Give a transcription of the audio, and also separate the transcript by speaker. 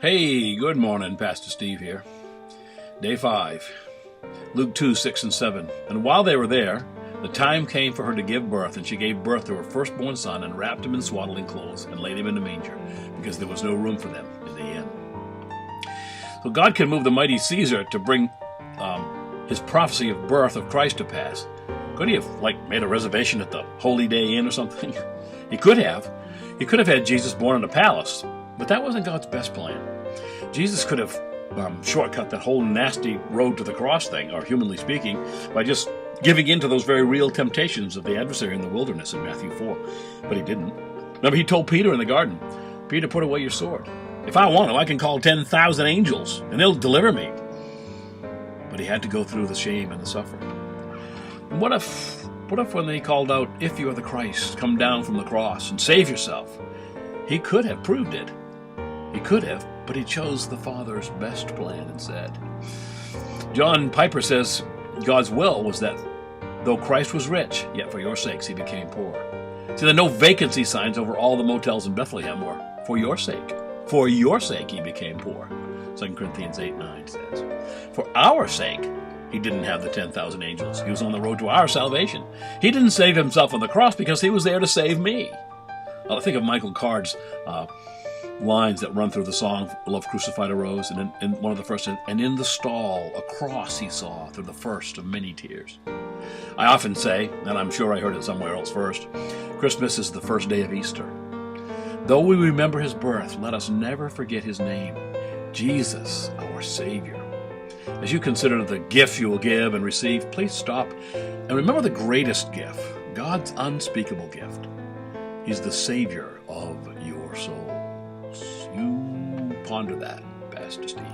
Speaker 1: Hey, good morning, Pastor Steve here. Day 5, Luke 2, 6 and 7. And while they were there, the time came for her to give birth, and she gave birth to her firstborn son, and wrapped him in swaddling clothes, and laid him in a manger, because there was no room for them in the inn. So God can move the mighty Caesar to bring his prophecy of birth of Christ to pass. Could he have, made a reservation at the Holy Day Inn or something? He could have. He could have had Jesus born in a palace, but that wasn't God's best plan. Jesus could have shortcut that whole nasty road to the cross thing, or humanly speaking, by just giving in to those very real temptations of the adversary in the wilderness in Matthew 4. But he didn't. Remember, he told Peter in the garden, Peter, put away your sword. If I want to, I can call 10,000 angels, and they'll deliver me. But he had to go through the shame and the suffering. And what if when they called out, if you are the Christ, come down from the cross and save yourself? He could have proved it. He could have, but he chose the Father's best plan instead. John Piper says, God's will was that though Christ was rich, yet for your sakes he became poor. See, there are no vacancy signs over all the motels in Bethlehem, or for your sake. For your sake he became poor. 2 Corinthians 8:9 says. For our sake, he didn't have the 10,000 angels. He was on the road to our salvation. He didn't save himself on the cross because he was there to save me. I think of Michael Card's lines that run through the song Love Crucified a Rose, and in one of the first, and in the stall a cross he saw through the first of many tears. I often say, and I'm sure I heard it somewhere else first, Christmas is the first day of Easter. Though we remember his birth, let us never forget his name, Jesus, our Savior. As you consider the gift you will give and receive, please stop and remember the greatest gift, God's unspeakable gift. He's the Savior of your souls. You ponder that, Pastor Steve.